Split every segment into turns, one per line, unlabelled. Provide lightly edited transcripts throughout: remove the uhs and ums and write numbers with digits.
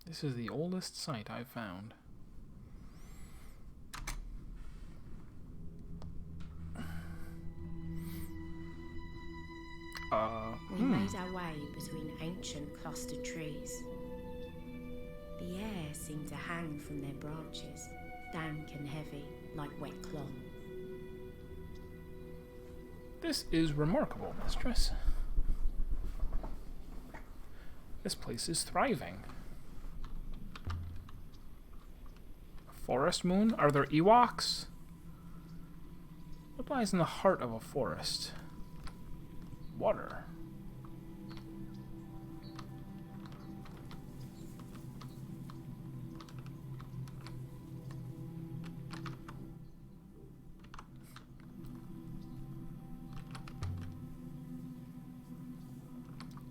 This is the oldest site I've found.
We made our way between ancient clustered trees. The air seemed to hang from their branches, dank and heavy, like wet cloth.
This is remarkable, mistress. This place is thriving. A forest moon? Are there Ewoks? What lies in the heart of a forest? Water.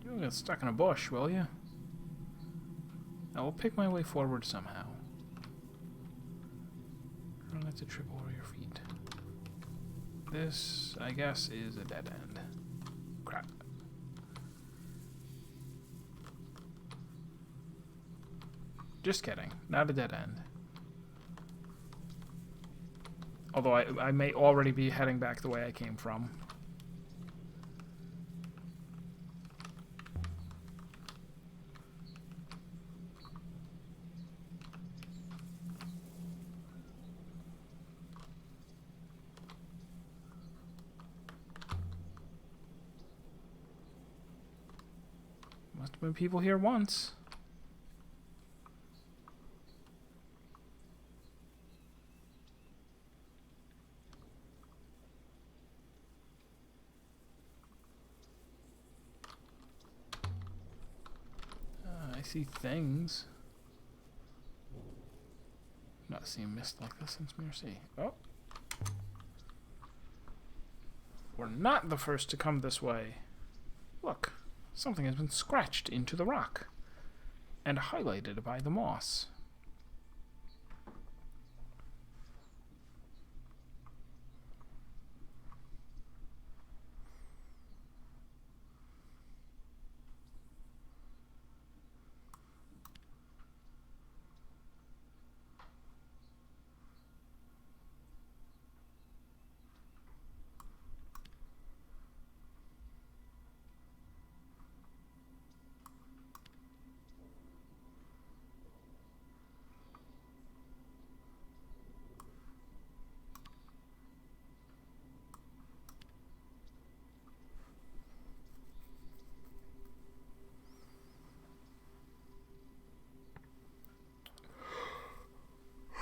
You won't get stuck in a bush, will you? I will pick my way forward somehow. Try not to trip over your feet. This, I guess, is a dead end. Crap. Just kidding. Not a dead end. Although I may already be heading back the way I came from. Must have been people here once. I see things. Not seen mist like this since Mercy. Oh. We're not the first to come this way. Look. Something has been scratched into the rock and highlighted by the moss.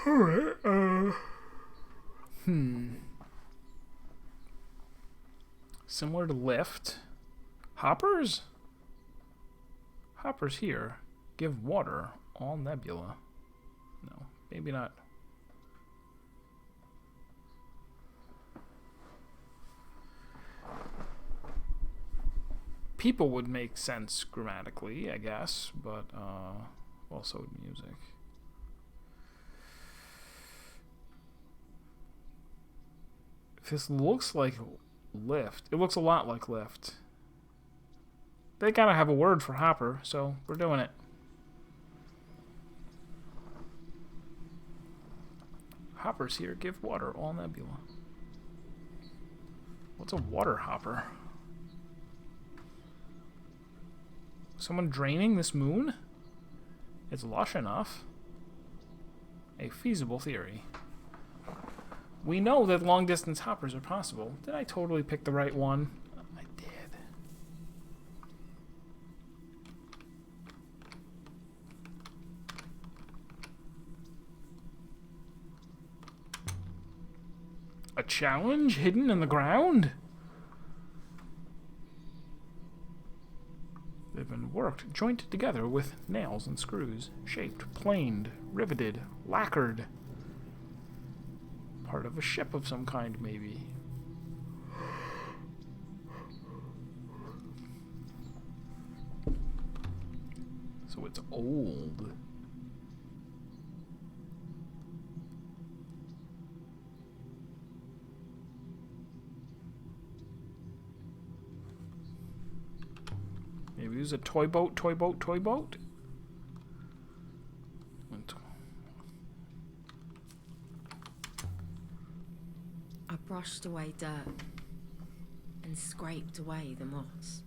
Alright, Similar to lift. Hoppers? Hoppers here. Give water. All nebula. No, maybe not. People would make sense grammatically, I guess, but also with music. This looks like lift. It looks a lot like lift. They gotta have a word for hopper, so we're doing it. Hoppers here give water, all nebula. What's a water hopper? Someone draining this moon? It's lush enough. A feasible theory. We know that long-distance hoppers are possible. Did I totally pick the right one? I did. A challenge hidden in the ground? They've been worked, jointed together with nails and screws, shaped, planed, riveted, lacquered. Part of a ship of some kind, maybe. So it's old. Maybe it was a toy boat, toy boat, toy boat?
brushed away dirt and scraped away the moss.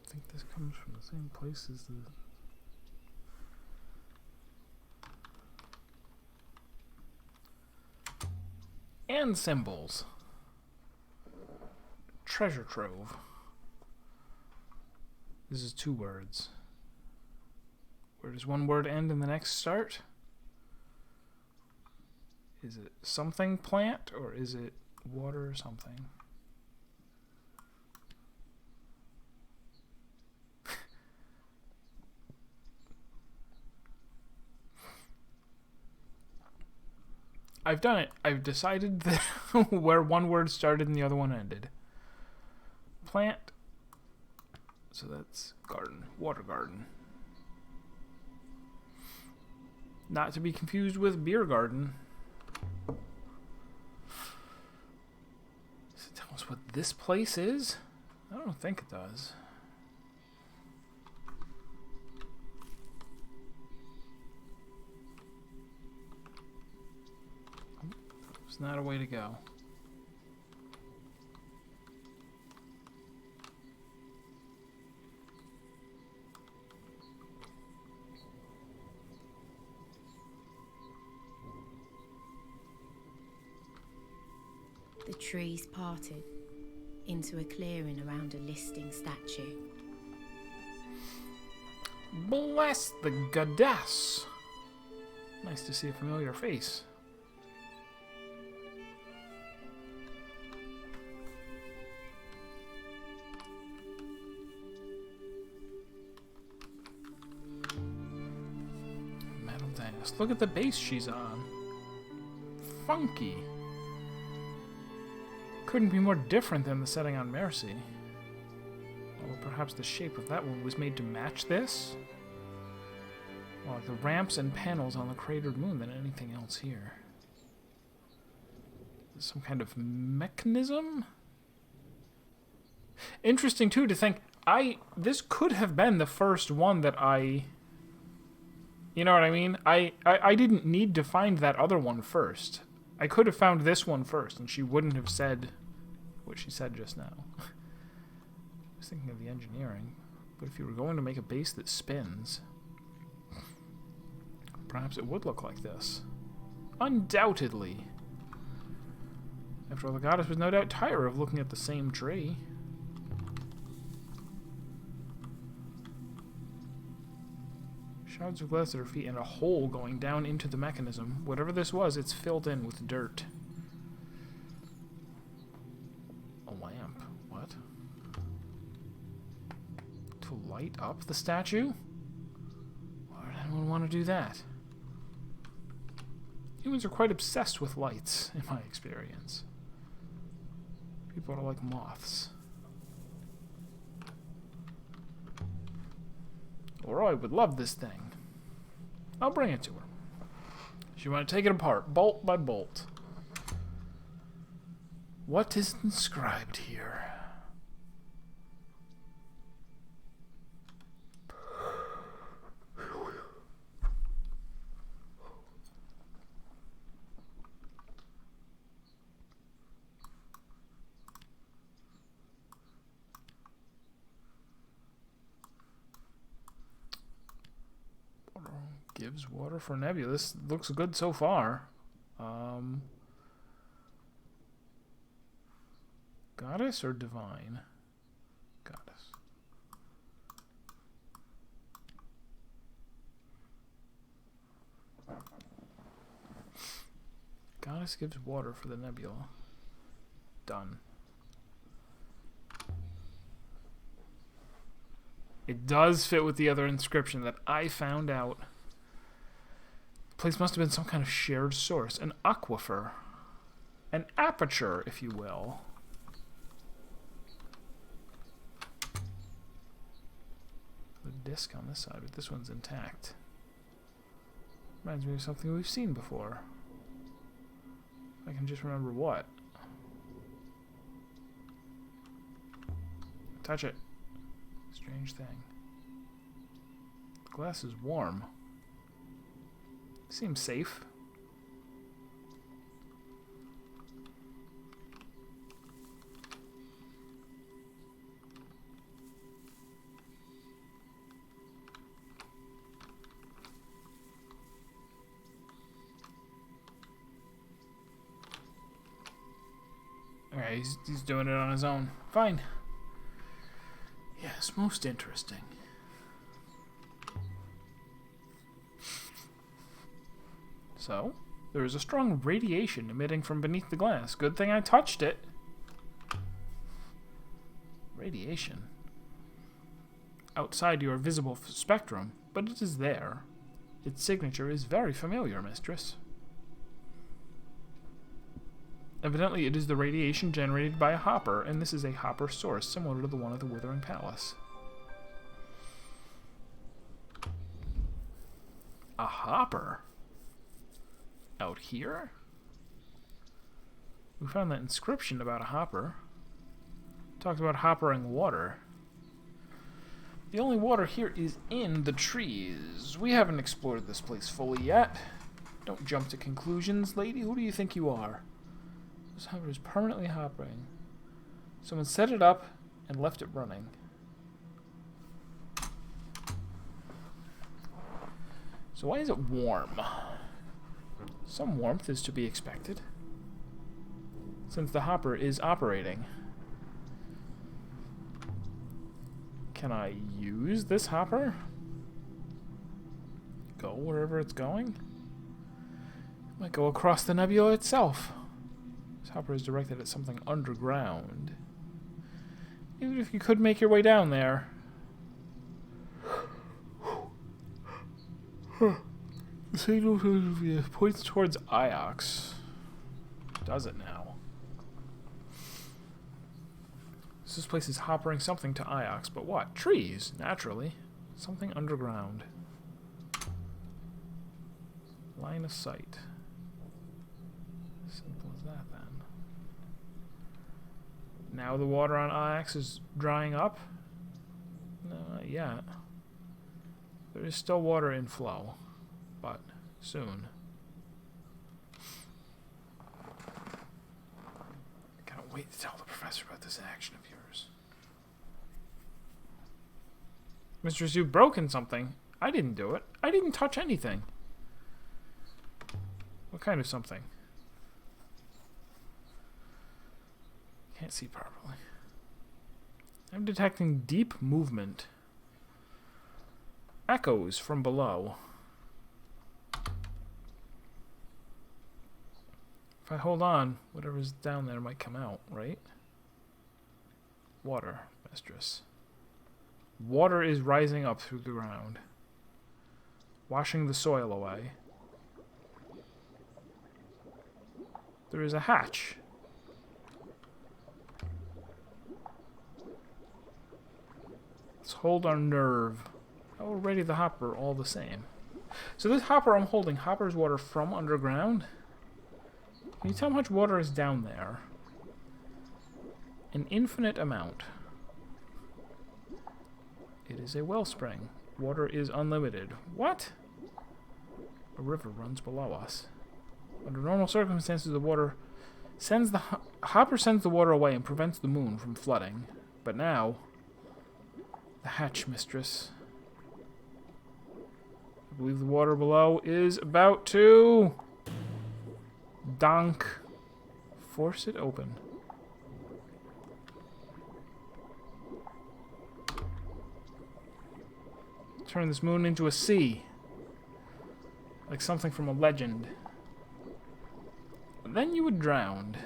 I think this comes from the same place as the... And symbols. Treasure trove. This is 2 words. Where does one word end and the next start? Is it something plant or is it water or something? I've done it. I've decided that where one word started and the other one ended. Plant. So that's garden. Water garden. Not to be confused with beer garden. Does it tell us what this place is? I don't think it does. It's not a way to go.
The trees parted into a clearing around a listing statue.
Bless the goddess! Nice to see a familiar face. Metal dais. Look at the base she's on. Funky. Couldn't be more different than the setting on Mercy. Or perhaps the shape of that one was made to match this? More like the ramps and panels on the cratered moon than anything else here. Some kind of mechanism? Interesting, too, to think, this could have been the first one that I... You know what I mean? I didn't need to find that other one first. I could have found this one first, and she wouldn't have said what she said just now. I was thinking of the engineering, but if you were going to make a base that spins, perhaps it would look like this. Undoubtedly. After all, the goddess was no doubt tired of looking at the same tree. Shards of glass at her feet and a hole going down into the mechanism. Whatever this was, it's filled in with dirt. A lamp. What? To light up the statue? Why would anyone want to do that? Humans are quite obsessed with lights, in my experience. People are like moths. Roy would love this thing. I'll bring it to her. She want to take it apart, bolt by bolt. What is inscribed here? Gives water for Nebula. This looks good so far. Goddess or divine? Goddess. Goddess gives water for the Nebula. Done. It does fit with the other inscription that I found out. The place must have been some kind of shared source. An aquifer. An aperture, if you will. The disc on this side, but this one's intact. Reminds me of something we've seen before. I can just remember what. Touch it. Strange thing. The glass is warm. Seems safe. Alright, he's doing it on his own. Fine. Yes, most interesting. So, there is a strong radiation emitting from beneath the glass. Good thing I touched it. Radiation. Outside your visible spectrum, but it is there. Its signature is very familiar, mistress. Evidently, it is the radiation generated by a hopper, and this is a hopper source, similar to the one at the Withering Palace. A hopper? Out here? We found that inscription about a hopper. Talked about hoppering water. The only water here is in the trees. We haven't explored this place fully yet. Don't jump to conclusions, lady. Who do you think you are? This hopper is permanently hoppering. Someone set it up and left it running. So why is it warm? Some warmth is to be expected, since the hopper is operating. Can I use this hopper? Go wherever it's going? It might go across the nebula itself. This hopper is directed at something underground. Even if you could make your way down there. The signal points towards Iox. Does it now? This place is hoppering something to Iox, but what? Trees, naturally. Something underground. Line of sight. Simple as that, then. Now the water on Iox is drying up? No, not yet. There is still water in flow, but soon. I can't wait to tell the professor about this action of yours. Mistress, you've broken something. I didn't do it. I didn't touch anything. What kind of something? Can't see properly. I'm detecting deep movement. Echoes from below. If I hold on, whatever's down there might come out, right? Water, mistress. Water is rising up through the ground, washing the soil away. There is a hatch. Let's hold our nerve. I will ready the hopper all the same. So this hopper I'm holding hoppers water from underground. Can you tell how much water is down there? An infinite amount. It is a wellspring. Water is unlimited. What? A river runs below us. Under normal circumstances, the water sends the hopper sends the water away and prevents the moon from flooding. But now, the hatch, mistress. I believe the water below is about to donk. Force it open. Turn this moon into a sea. Like something from a legend. But then you would drown.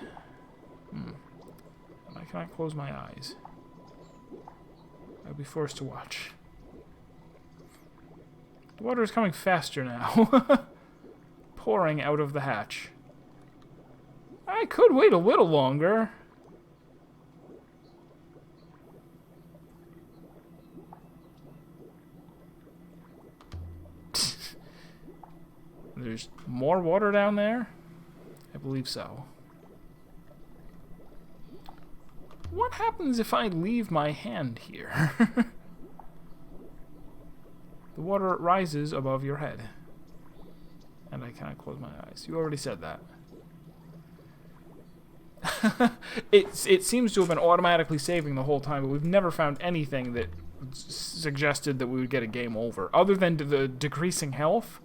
And I cannot close my eyes. I'll be forced to watch. The water is coming faster now. Pouring out of the hatch. I could wait a little longer. There's more water down there? I believe so. What happens if I leave my hand here? The water rises above your head. And I can't close my eyes. You already said that. It seems to have been automatically saving the whole time, but we've never found anything that suggested that we would get a game over. Other than the decreasing health.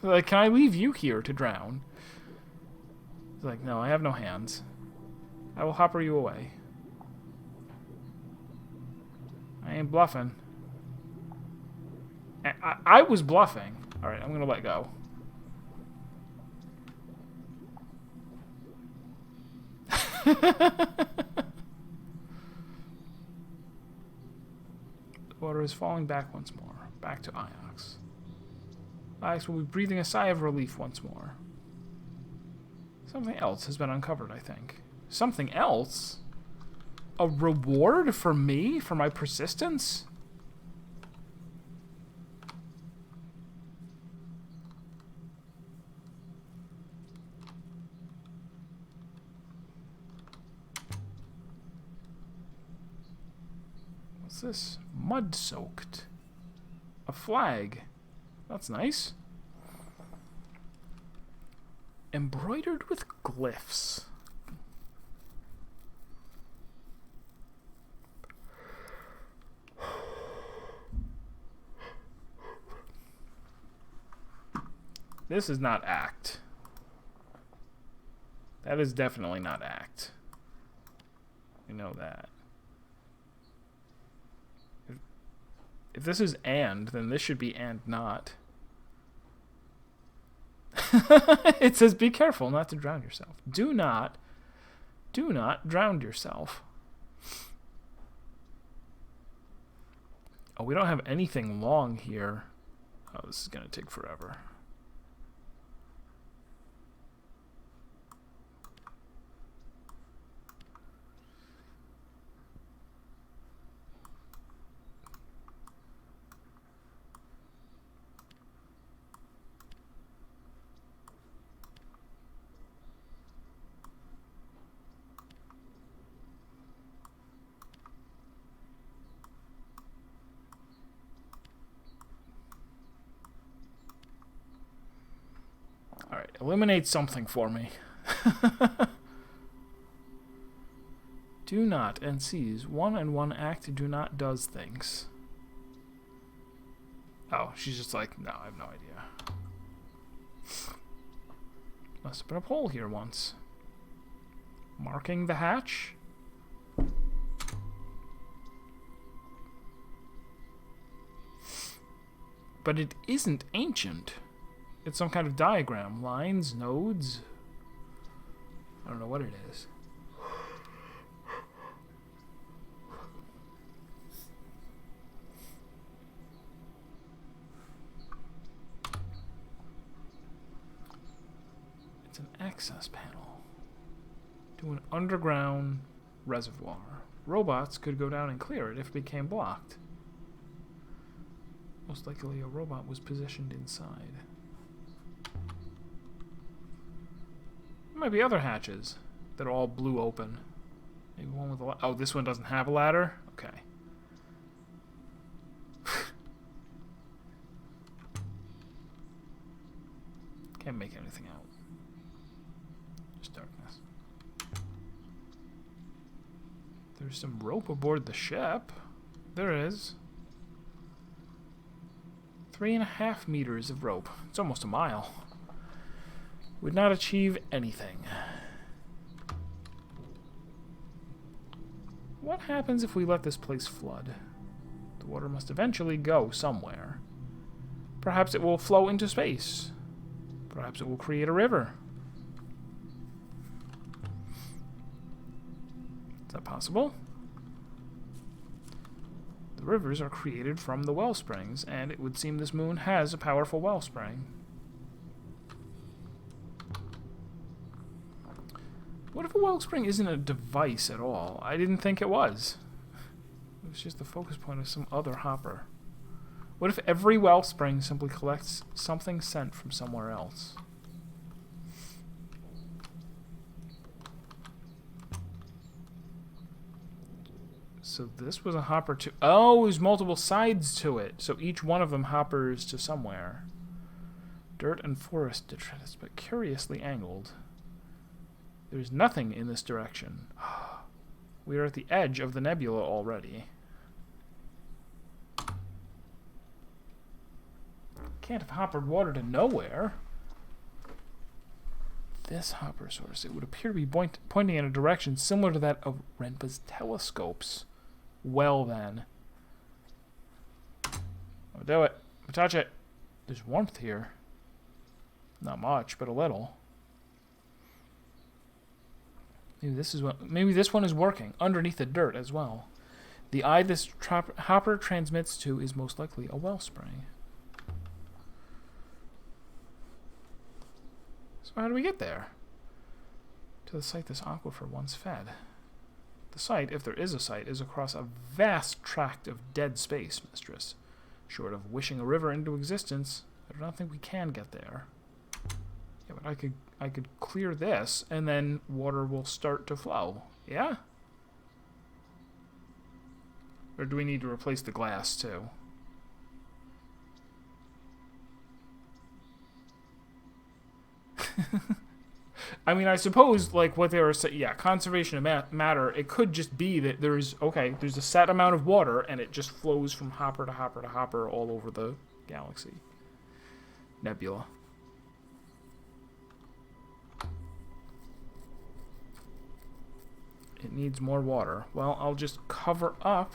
Like, can I leave you here to drown? He's like, no, I have no hands. I will hopper you away. I ain't bluffing. I was bluffing. Alright, I'm gonna let go. The water is falling back once more. Back to Iox. Iox will be breathing a sigh of relief once more. Something else has been uncovered, I think. Something else? A reward for me? For my persistence? What's this? Mud-soaked. A flag. That's nice. Embroidered with glyphs. This is not act. That is definitely not act. You know that. If this is and, then this should be and not. It says, be careful not to drown yourself. Do not drown yourself. Oh, we don't have anything long here. Oh, this is going to take forever. Alright, eliminate something for me. Do not and seize. One and one act do not does things. Oh, she's just like, no, I have no idea. Must have been a pole here once. Marking the hatch? But it isn't ancient. It's some kind of diagram. Lines, nodes. I don't know what it is. It's an access panel to an underground reservoir. Robots could go down and clear it if it became blocked. Most likely a robot was positioned inside. There might be other hatches that are all blew open. Maybe one with a ladder. Oh, this one doesn't have a ladder? Okay. Can't make anything out. Just darkness. There's some rope aboard the ship. There is. 3.5 meters of rope. It's almost a mile. Would not achieve anything. What happens if we let this place flood? The water must eventually go somewhere. Perhaps it will flow into space. Perhaps it will create a river. Is that possible? The rivers are created from the wellsprings, and it would seem this moon has a powerful wellspring. What if a wellspring isn't a device at all? I didn't think it was. It was just the focus point of some other hopper. What if every wellspring simply collects something sent from somewhere else? So this was a hopper too. Oh, there's multiple sides to it. So each one of them hoppers to somewhere. Dirt and forest detritus, but curiously angled. There's nothing in this direction. We are at the edge of the nebula already. Can't have hoppered water to nowhere. This hopper source, it would appear to be pointing in a direction similar to that of Renpa's telescopes. Well then. I'll do it. I'll touch it. There's warmth here. Not much, but a little. Maybe this one is working underneath the dirt as well. The eye this hopper transmits to is most likely a wellspring. So how do we get there? To the site this aquifer once fed. The site, if there is a site, is across a vast tract of dead space, mistress. Short of wishing a river into existence, I do not think we can get there. Yeah, but I could clear this, and then water will start to flow. Yeah? Or do we need to replace the glass, too? I mean, I suppose, like, what they were saying, yeah, conservation of matter, it could just be that there's a set amount of water, and it just flows from hopper to hopper to hopper all over the galaxy. Nebula. It needs more water. Well, I'll just cover up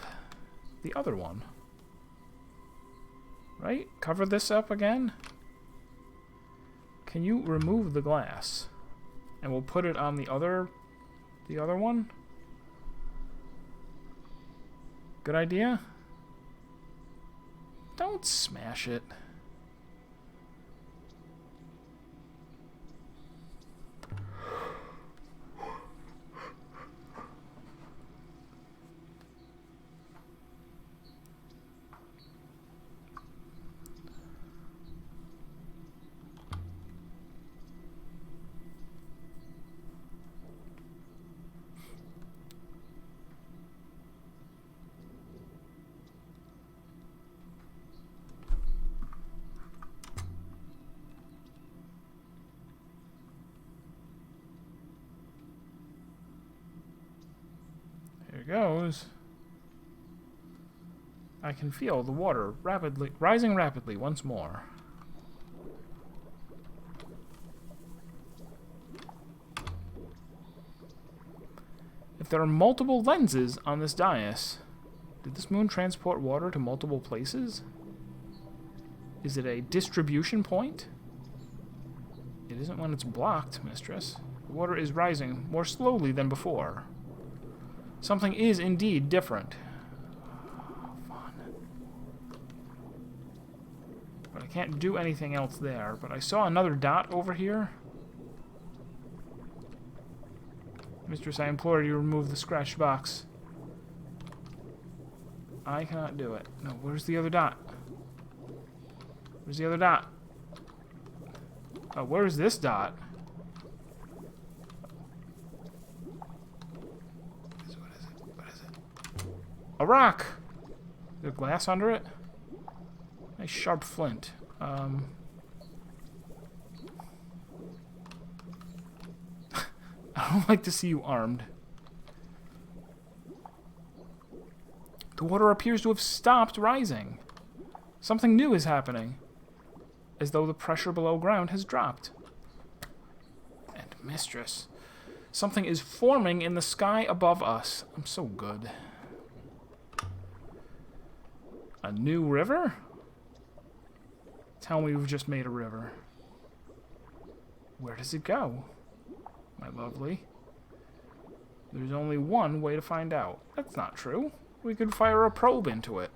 the other one. Right? Cover this up again? Can you remove the glass? And we'll put it on the other one? Good idea? Don't smash it. Here goes. I can feel the water rising rapidly once more. If there are multiple lenses on this dais, did this moon transport water to multiple places? Is it a distribution point? It isn't when it's blocked, mistress. The water is rising more slowly than before. Something is indeed different. Oh, fun. But I can't do anything else there. But I saw another dot over here. Mistress, I implore you to remove the scratched box. I cannot do it. No, where's the other dot? Where's the other dot? Oh, where's this dot? What is it? A rock! Is there glass under it? Nice sharp flint. I don't like to see you armed. The water appears to have stopped rising. Something new is happening. As though the pressure below ground has dropped. And mistress, something is forming in the sky above us. I'm so good. A new river? Tell me we've just made a river. Where does it go? My lovely. There's only one way to find out. That's not true. We could fire a probe into it.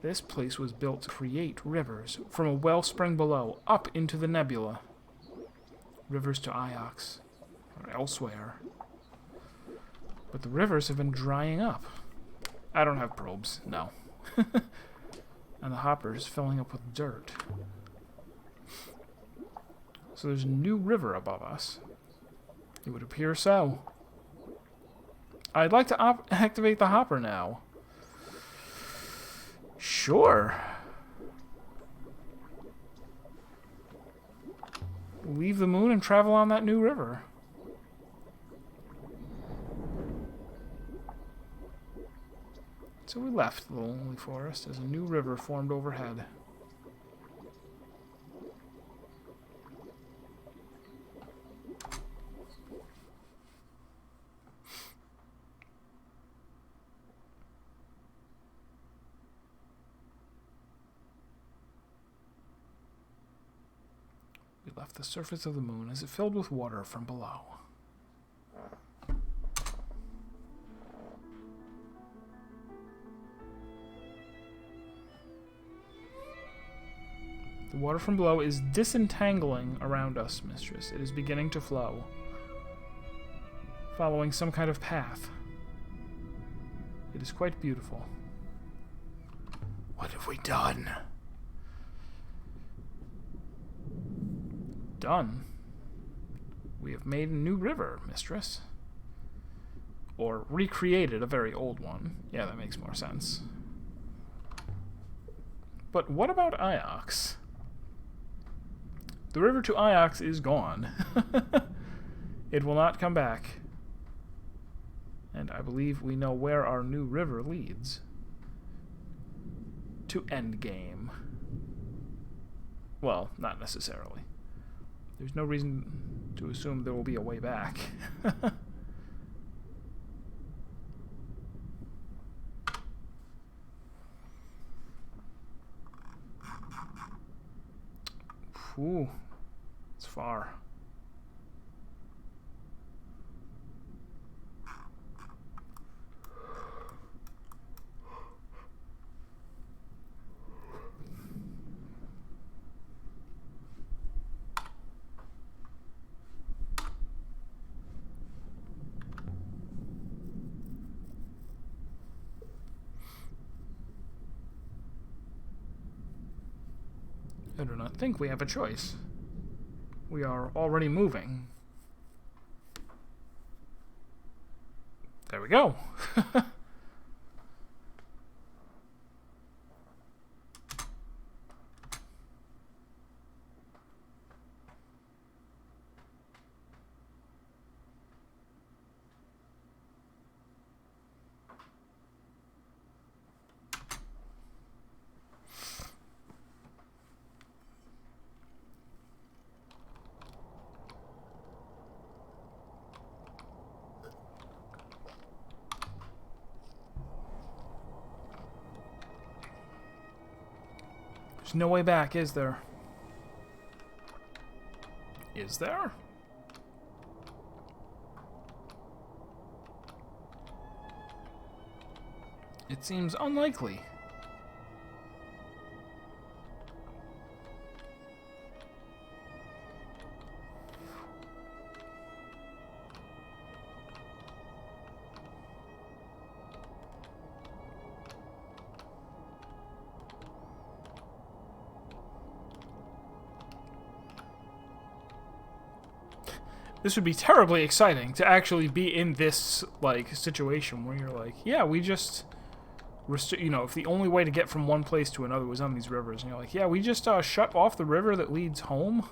This place was built to create rivers from a wellspring below up into the nebula. Rivers to Iox. or elsewhere. But the rivers have been drying up. I don't have probes, no. And the hopper is filling up with dirt. So there's a new river above us. It would appear so. I'd like to activate the hopper now. Sure. Leave the moon and travel on that new river. So we left the lonely forest as a new river formed overhead. We left the surface of the moon as it filled with water from below. The water from below is disentangling around us, mistress. It is beginning to flow, following some kind of path. It is quite beautiful. What have we done? Done? We have made a new river, mistress. Or recreated a very old one. Yeah, that makes more sense. But what about Iox? The river to Iox is gone. It will not come back. And I believe we know where our new river leads. To Endgame. Well, not necessarily. There's no reason to assume there will be a way back. Ooh, it's far. I do not think we have a choice. We are already moving. There we go. There's no way back, is there? Is there? It seems unlikely. This would be terribly exciting to actually be in this, like, situation where you're like, yeah, we just, you know, if the only way to get from one place to another was on these rivers, and you're like, yeah, we just shut off the river that leads home.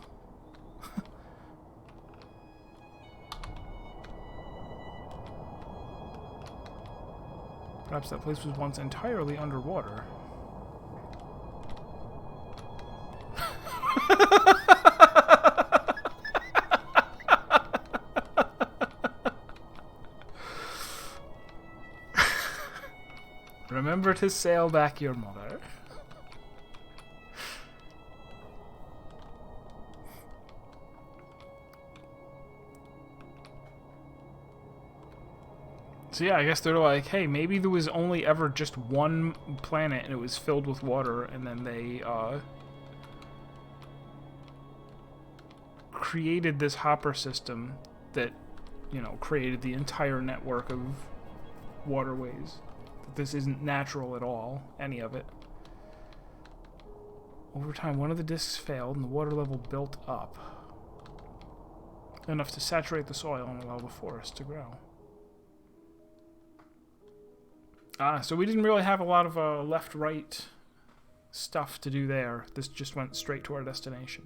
Perhaps that place was once entirely underwater. Remember to sail back your mother. So yeah, I guess they're like, hey, maybe there was only ever just one planet and it was filled with water, and then they created this hopper system that you know, created the entire network of waterways. That this isn't natural at all, any of it. Over time, one of the discs failed and the water level built up. Enough to saturate the soil and allow the forest to grow. So we didn't really have a lot of left-right stuff to do there. This just went straight to our destination.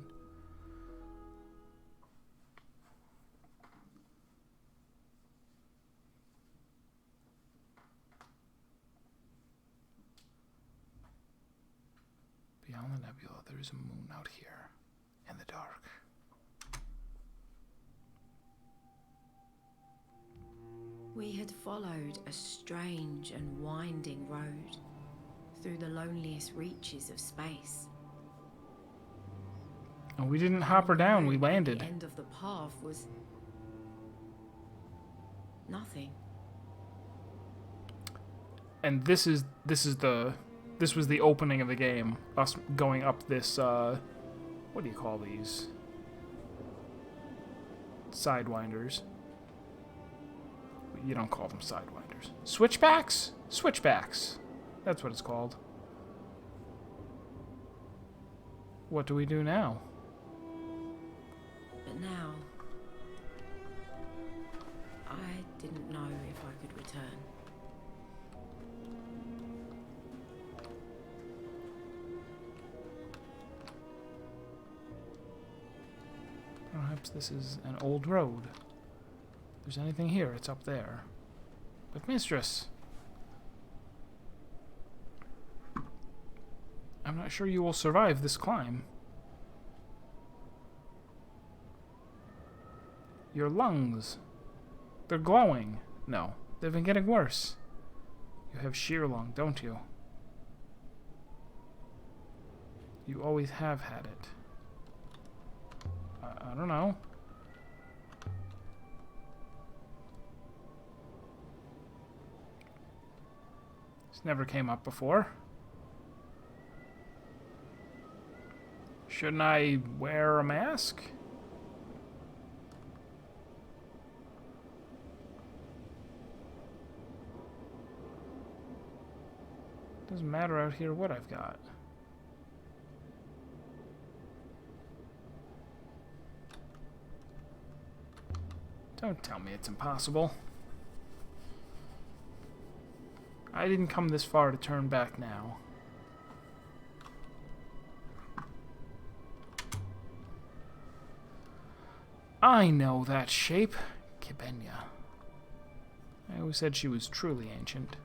Beyond the nebula, there is a moon out here in the dark.
We had followed a strange and winding road through the loneliest reaches of space.
And we didn't hop her down, we
The
landed.
end of the path was nothing.
And this was the opening of the game. Us going up this, what do you call these? Sidewinders. You don't call them sidewinders. Switchbacks? Switchbacks. That's what it's called. What do we do now?
But now, I didn't know if I could return.
Perhaps this is an old road. If there's anything here, it's up there. But mistress, I'm not sure you will survive this climb. Your lungs, they're glowing. No, they've been getting worse. You have sheer lung, don't you? You always have had it. I don't know. This never came up before. Shouldn't I wear a mask? Doesn't matter out here what I've got. Don't tell me it's impossible. I didn't come this far to turn back now. I know that shape. Kibenya. I always said she was truly ancient.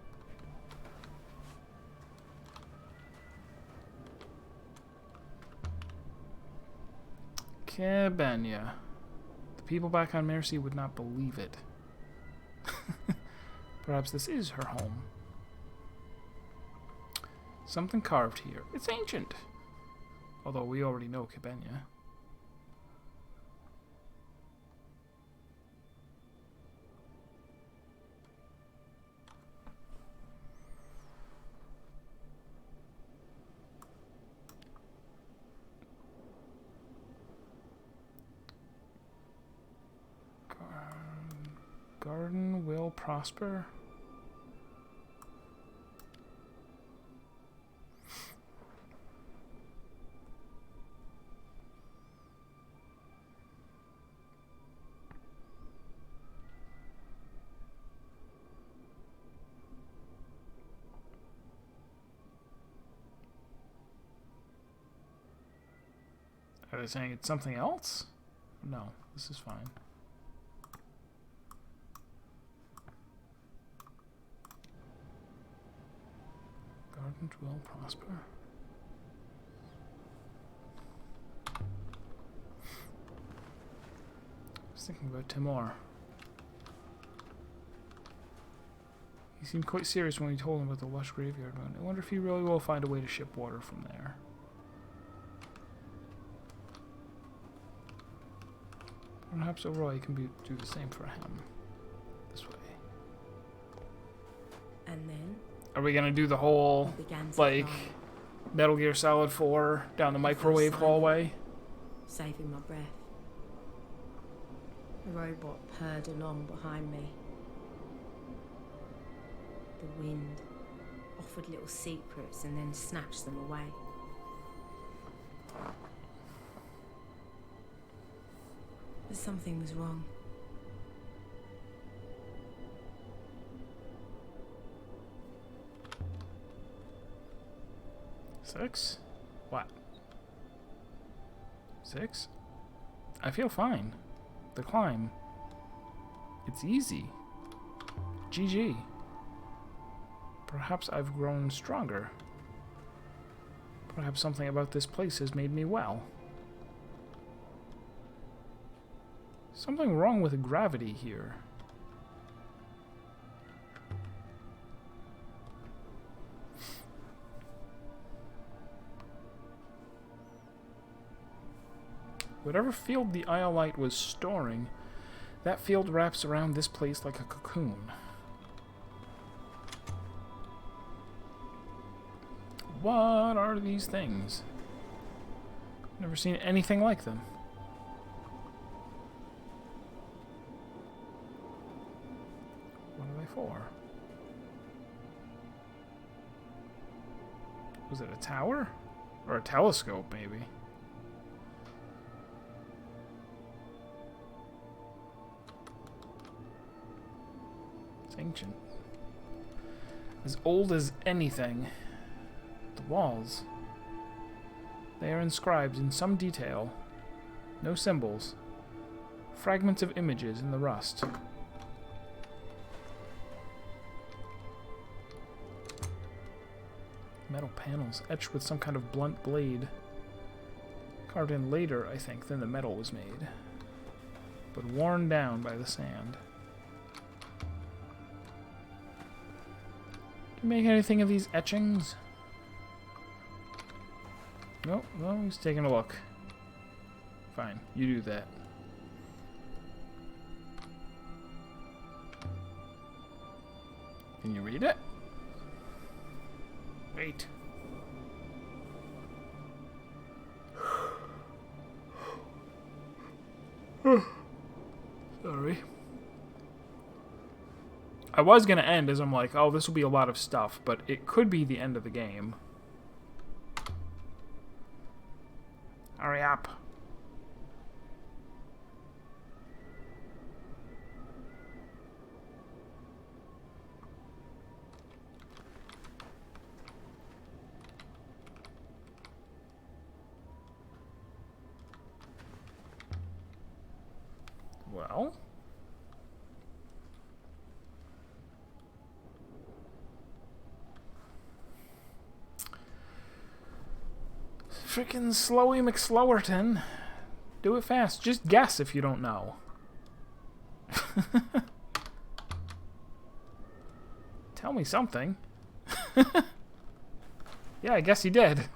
Kibenya. The people back on Mercy would not believe it. Perhaps this is her home. Something carved here. It's ancient. Although we already know Kibenya. Garden will prosper. Are they saying it's something else? No, this is fine. Garden will prosper. I was thinking about Timor. He seemed quite serious when we told him about the lush graveyard moon. I wonder if he really will find a way to ship water from there. Perhaps O'Roy can do the same for him. This way.
And then
Are we gonna do the whole,
we began to
like,
climb,
Metal Gear Solid 4 down the microwave hallway?
saving my breath. The robot purred along behind me. The wind offered little secrets and then snatched them away. But something was wrong.
Six? What? 6? I feel fine. The climb. It's easy. GG. Perhaps I've grown stronger. Perhaps something about this place has made me well. Something wrong with gravity here. Whatever field the Iolite was storing, that field wraps around this place like a cocoon. What are these things? Never seen anything like them. What are they for? Was it a tower? Or a telescope, maybe? It's ancient. As old as anything. The walls. They are inscribed in some detail. No symbols. Fragments of images in the rust. Metal panels etched with some kind of blunt blade. Carved in later, I think, than the metal was made. But worn down by the sand. Can you make anything of these etchings? Nope, well, he's taking a look. Fine, you do that. Can you read it? Wait. Sorry. I was gonna end as I'm like, oh, this will be a lot of stuff, but it could be the end of the game. Hurry up. Well. Frickin' Slowy McSlowerton. Do it fast. Just guess if you don't know. Tell me something. Yeah, I guess he did.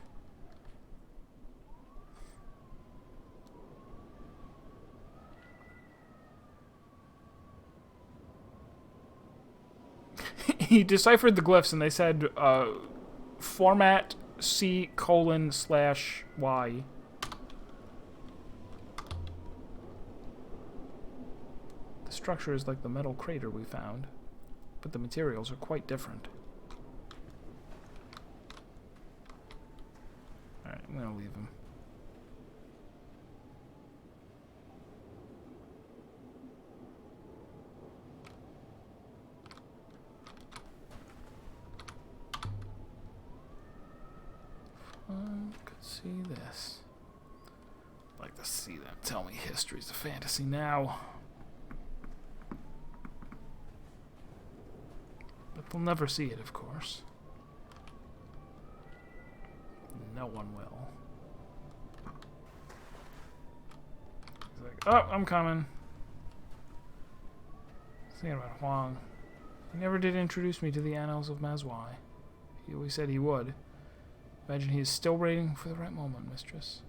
He deciphered the glyphs and they said, format C:/Y. The structure is like the metal crater we found, but the materials are quite different. Alright, I'm gonna leave him. Could see this. I'd like to see them tell me history's a fantasy now. But they'll never see it, of course. No one will. He's like, oh, I'm coming. Thinking about Huang. He never did introduce me to the annals of Mazwai. He always said he would. Imagine he is still waiting for the right moment, mistress.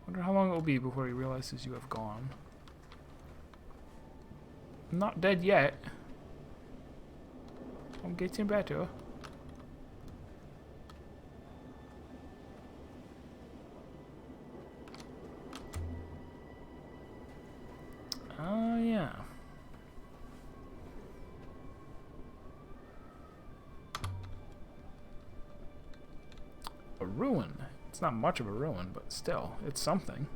Wonder how long it will be before he realizes you have gone. I'm not dead yet. I'm getting better. ruin. It's not much of a ruin, but still, it's something.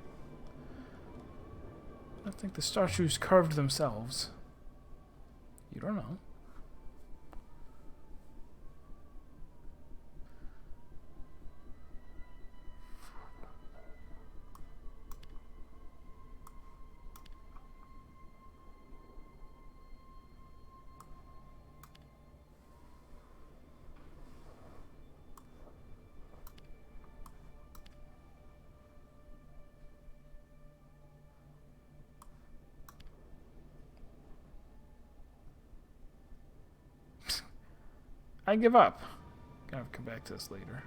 I think the statues carved themselves. You don't know. I give up. Gonna come back to this later.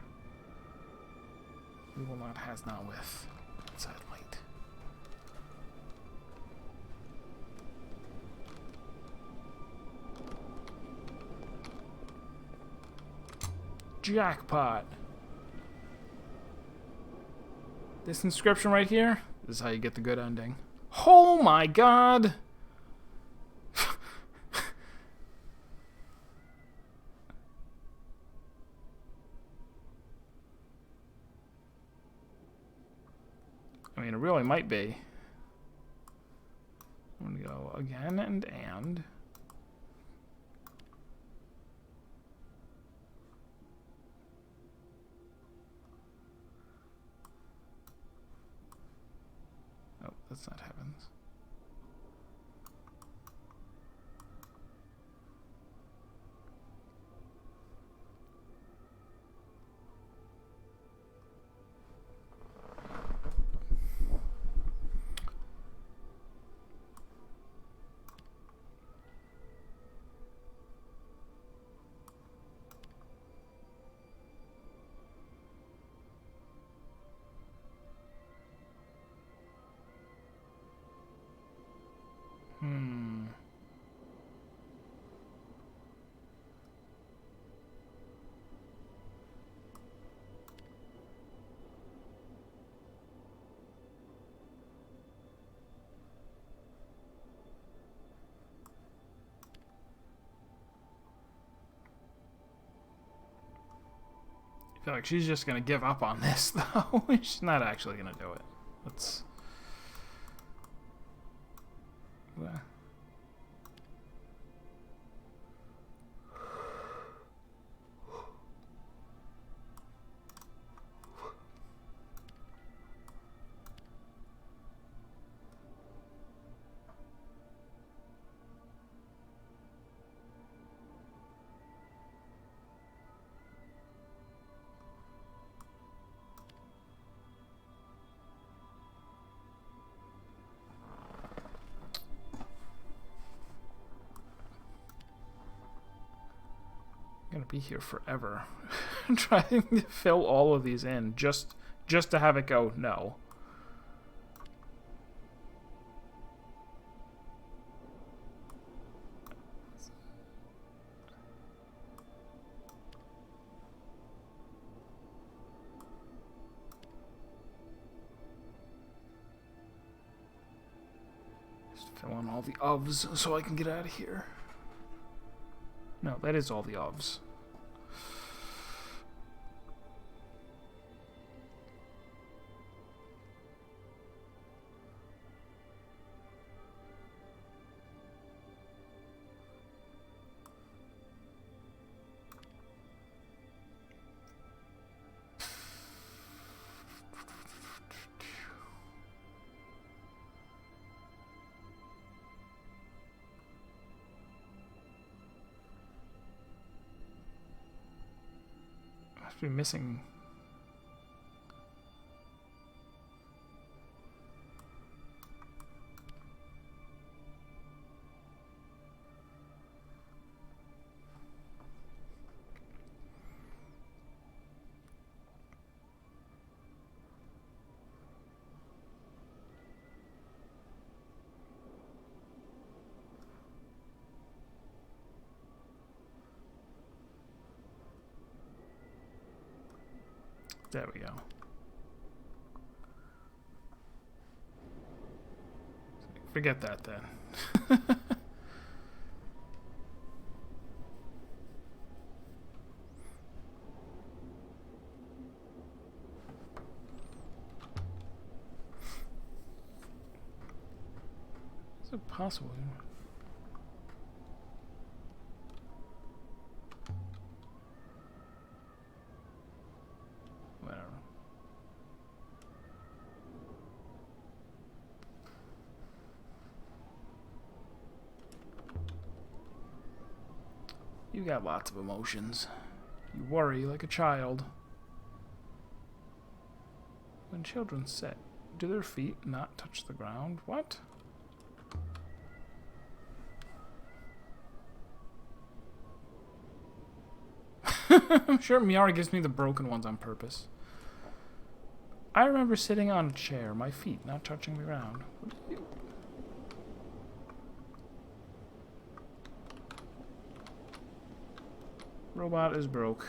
We will not has not with inside light. Jackpot. This inscription right here, this is how you get the good ending. Oh my god! I mean, it really might be. I'm gonna go again and. Oh, that's not heavens. I feel like she's just gonna give up on this, though. She's not actually gonna do it. Let's. Gonna be here forever trying to fill all of these in just to have it go no. Just fill in all the ofs so I can get out of here. No, that is all the ofs. Must be missing. There we go. Forget that then. Is it possible? Whatever. You got lots of emotions. You worry like a child. When children sit, do their feet not touch the ground? What? I'm sure Miara gives me the broken ones on purpose. I remember sitting on a chair, my feet not touching the ground. What did you... Robot is broke.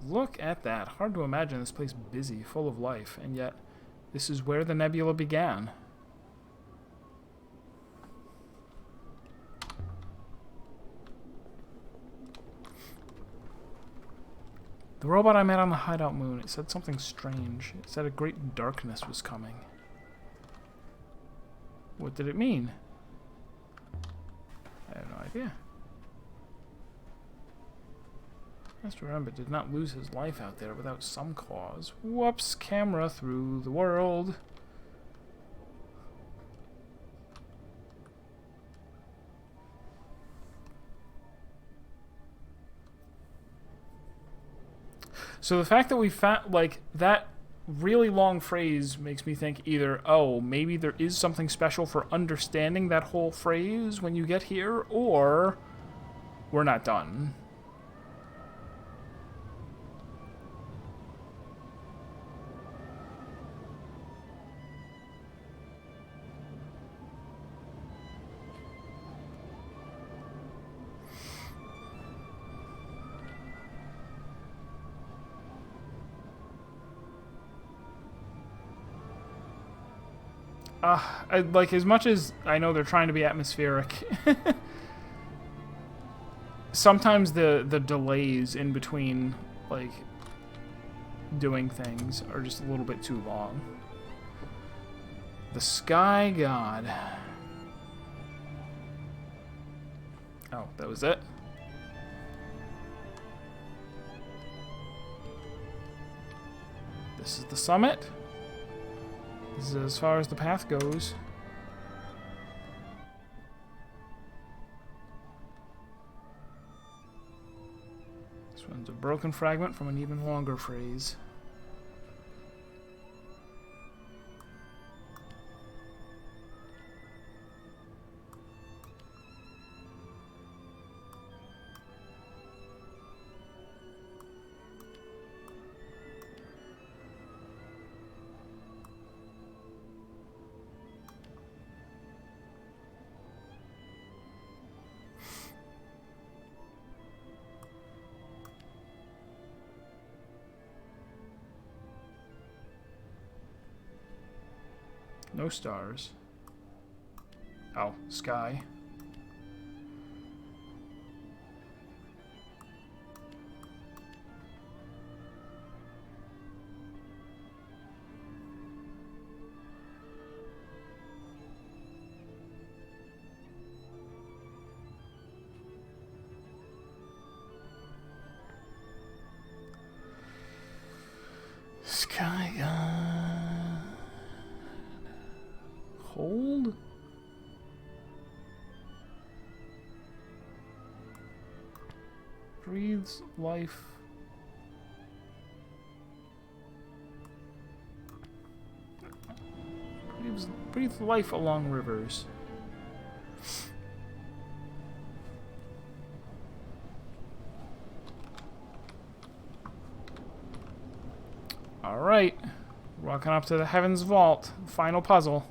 Look at that. Hard to imagine this place busy, full of life, and yet this is where the nebula began. The robot I met on the hideout moon, it said something strange. It said a great darkness was coming. What did it mean? I have no idea. Master Rembit did not lose his life out there without some cause. Whoops, camera through the world. So the fact that we found, like, that really long phrase makes me think either, oh, maybe there is something special for understanding that whole phrase when you get here, or we're not done. Like, as much as I know they're trying to be atmospheric, sometimes the delays in between, like, doing things are just a little bit too long. The Sky God. Oh, that was it? This is the summit? This is as far as the path goes. This one's a broken fragment from an even longer phrase. No stars. Oh, sky. Sky God. Hold? Breathes life. Breathes life along rivers. Alright. Walking up to the Heaven's Vault. Final puzzle.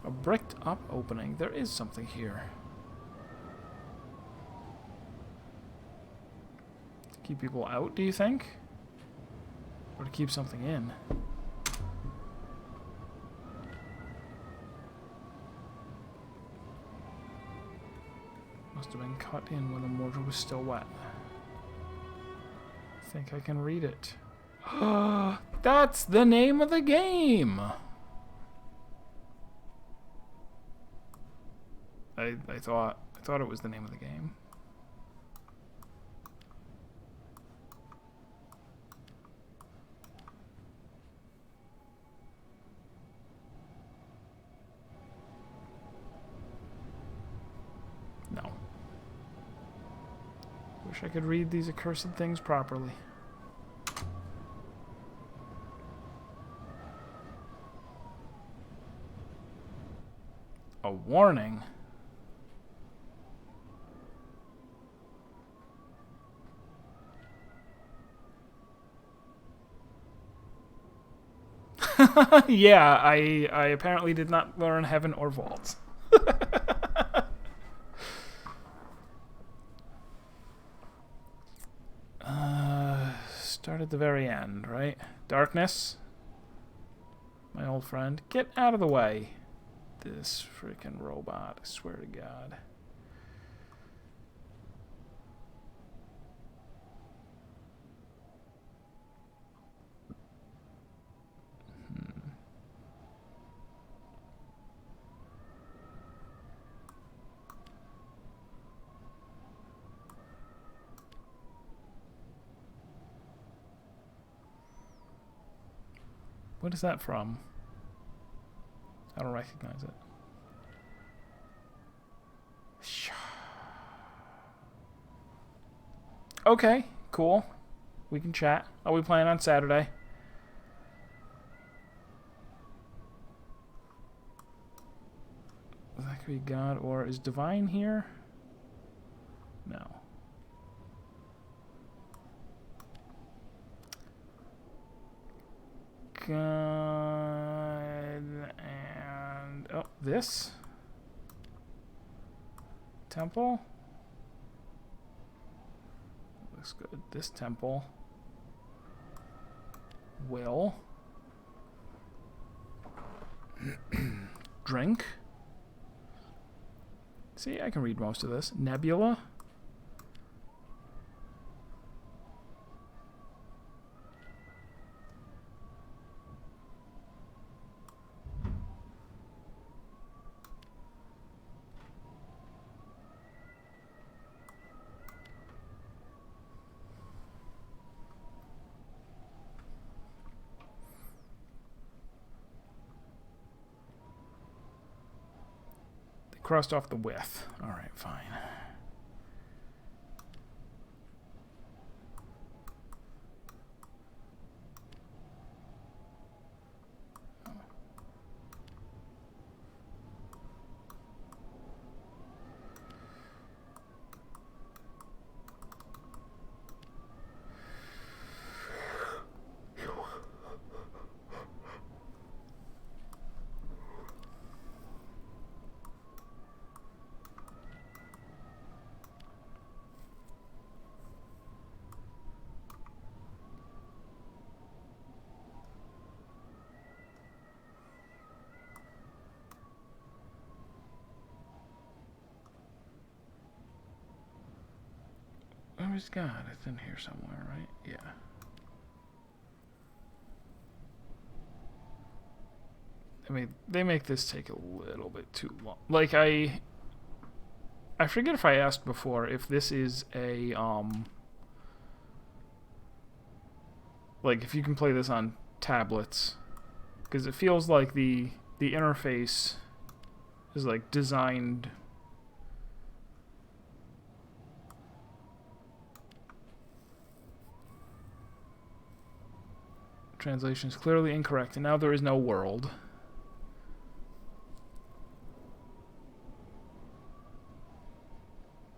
A bricked up opening. There is something here. To keep people out, do you think? Or to keep something in? Must have been cut in when the mortar was still wet. I think I can read it. That's the name of the game. I thought it was the name of the game. No. Wish I could read these accursed things properly. A warning. Yeah, I apparently did not learn heaven or vaults. Start at the very end, right? Darkness. My old friend. Get out of the way. This freaking robot, I swear to God. What is that from? I don't recognize it. Okay, cool. We can chat. Are we playing on Saturday? That could be God, or is Divine here? No. God and... oh, this? Temple? Looks good. This temple. Will. Drink. See, I can read most of this. Nebula. Crossed off the with. Alright, fine. Where's God? It's in here somewhere, right? Yeah. I mean, they make this take a little bit too long. Like, I forget if I asked before if this is a, like, if you can play this on tablets. Because it feels like the interface is, like, designed... Translation is clearly incorrect, and now there is no world.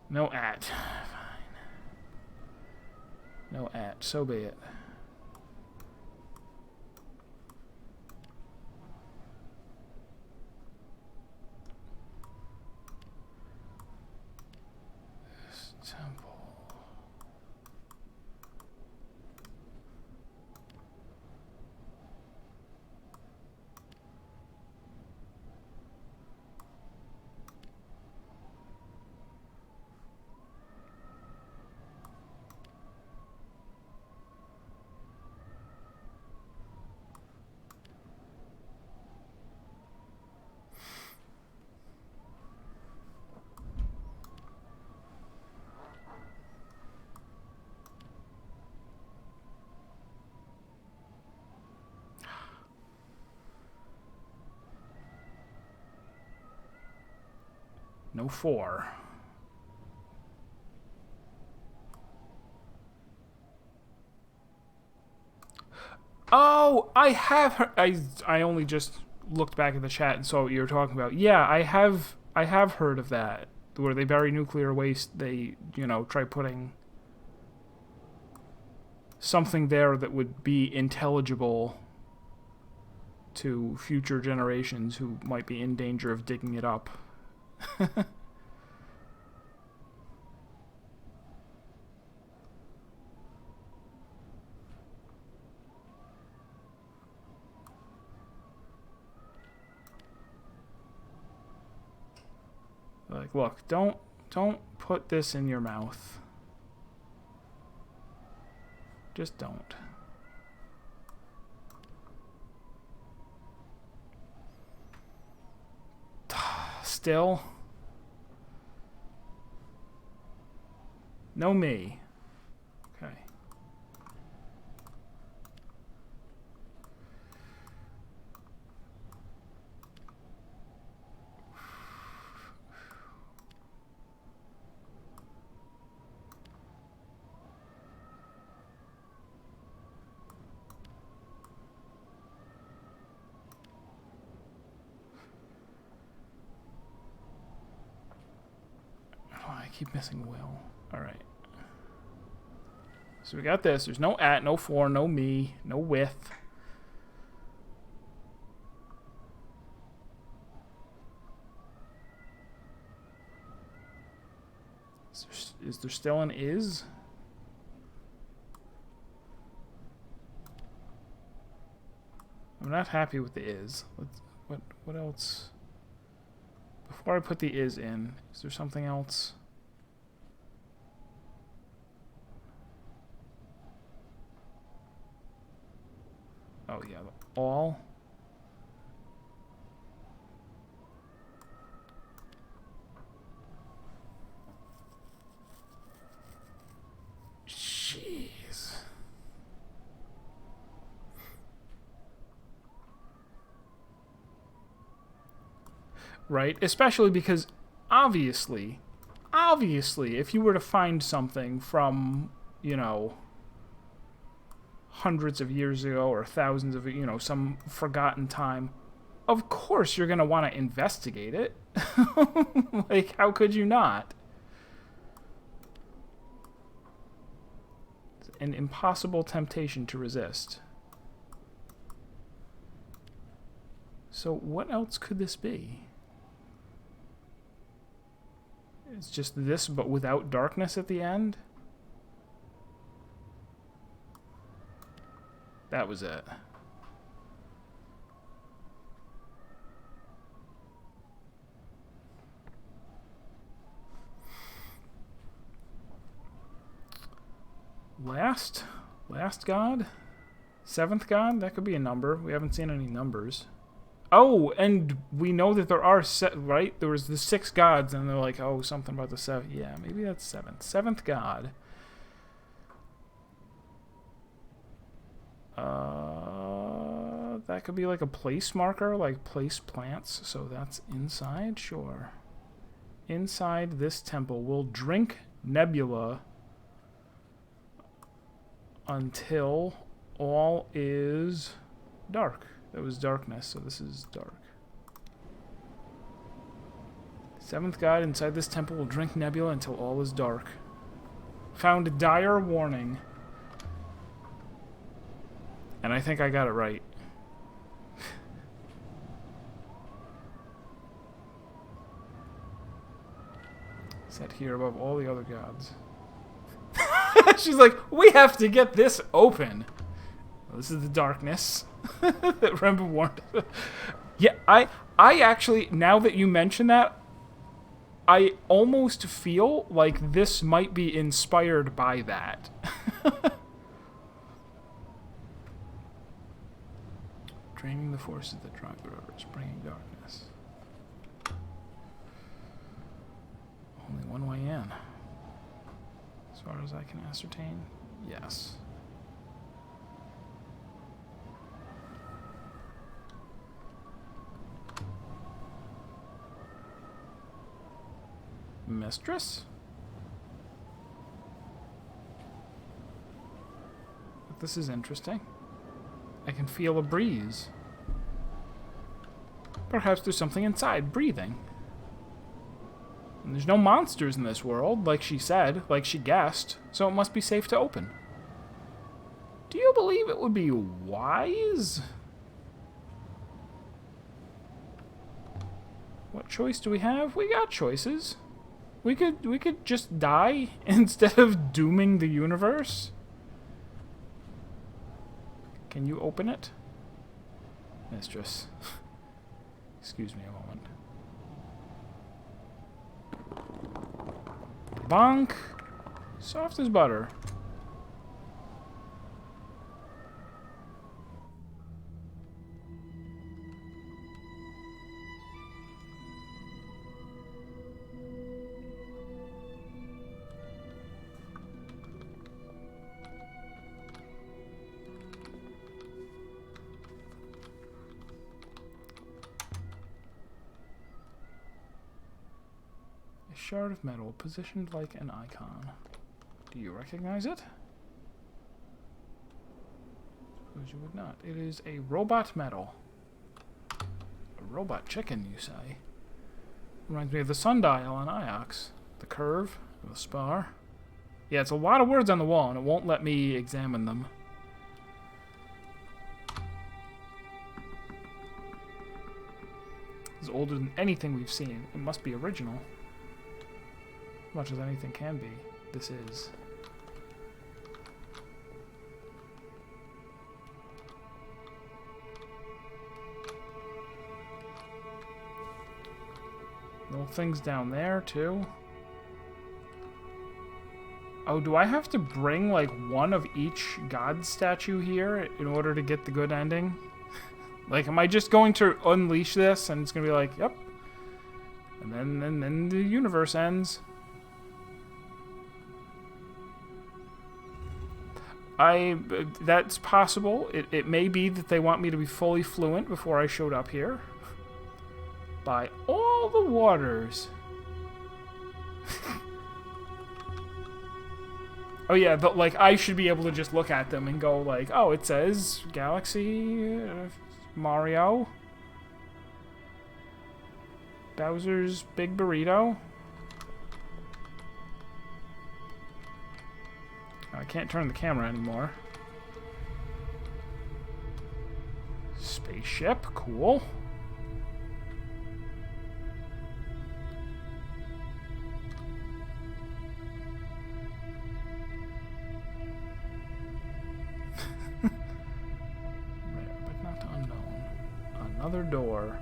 No at. Fine. No at. So be it. This temple. no 4. Oh, I have heard. I only just looked back at the chat and saw what you were talking about. Yeah, I have heard of that. Where they bury nuclear waste, they, you know, try putting something there that would be intelligible to future generations who might be in danger of digging it up. Like, look, don't put this in your mouth. Just don't. Still? No me. Okay. I keep missing Will. Alright. So we got this. There's no at, no for, no me, no with. Is there still an is? I'm not happy with the is. What else? Before I put the is in, is there something else? Oh yeah, all. Jeez. Right? Especially because obviously, if you were to find something from, you know, hundreds of years ago or thousands of, you know, some forgotten time, of course you're going to want to investigate it. Like, how could you not? It's an impossible temptation to resist. So what else could this be? It's just this, but without darkness at the end? That was it. Last god? 7th god? That could be a number. We haven't seen any numbers. Oh, and we know that there are right? There was the 6 gods, and they're like, oh, something about the 7th. Yeah, maybe that's 7th. 7th god. That could be like a place marker, like place plants. So that's inside, sure. Inside this temple, we'll drink Nebula until all is dark. That was darkness, so this is dark. 7th god inside this temple will drink Nebula until all is dark. Found dire warning. And I think I got it right. Set here above all the other gods. She's like, we have to get this open. Well, this is the darkness that Remba warned. Yeah, I actually, now that you mention that, I almost feel like this might be inspired by that. Draining the forces that drive the rivers, bringing darkness. Only one way in. As far as I can ascertain, yes. Mistress? But this is interesting. I can feel a breeze. Perhaps there's something inside, breathing. And there's no monsters in this world, like she said, like she guessed, so it must be safe to open. Do you believe it would be wise? What choice do we have? We got choices. We could just die instead of dooming the universe. Can you open it? Mistress. Excuse me a moment. Bonk. Soft as butter. A shard of metal positioned like an icon. Do you recognize it? Suppose you would not. It is a robot medal. A robot chicken, you say? Reminds me of the sundial on Iox. The curve, the spar. Yeah, it's a lot of words on the wall, and it won't let me examine them. It's older than anything we've seen. It must be original. Much as anything can be, this is. Little things down there, too. Oh, do I have to bring, like, one of each god statue here in order to get the good ending? Like, am I just going to unleash this and it's going to be like, yep. And then the universe ends. That's possible. It may be that they want me to be fully fluent before I showed up here. By all the waters. Oh yeah, but like I should be able to just look at them and go like, oh, it says Galaxy, Mario, Bowser's Big Burrito. I can't turn the camera anymore. Spaceship, cool. Rare, but not unknown. Another door.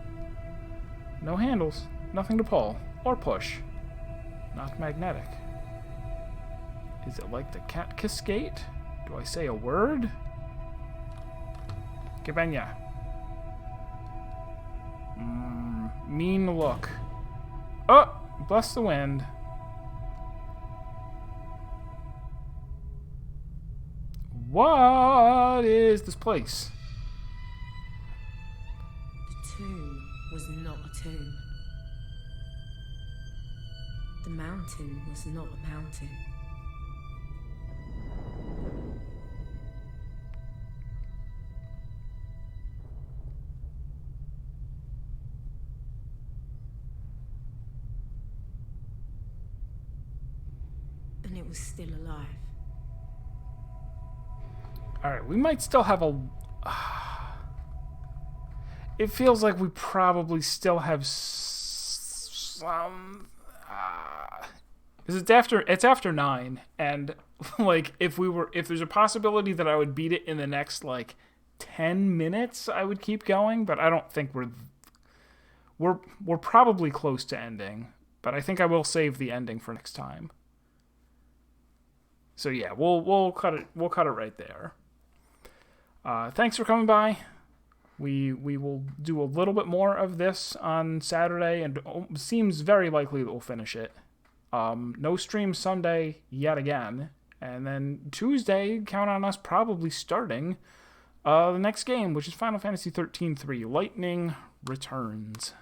No handles, nothing to pull or push. Not magnetic. Is it like the cat cascade? Do I say a word? Kibenya. Mean look. Oh! Bless the wind. What is this place?
The tomb was not a tomb. The mountain was not a mountain. And it was still alive.
Alright, we might still have a... It feels like we probably still have some... Because it's after 9, and like if there's a possibility that I would beat it in the next like 10 minutes, I would keep going, but I don't think we're probably close to ending, but I think I will save the ending for next time. So yeah, we'll cut it right there. Thanks for coming by. We will do a little bit more of this on Saturday, and it seems very likely that we'll finish it. No stream Sunday yet again, and then Tuesday, count on us probably starting the next game, which is Final Fantasy 13-3, Lightning Returns.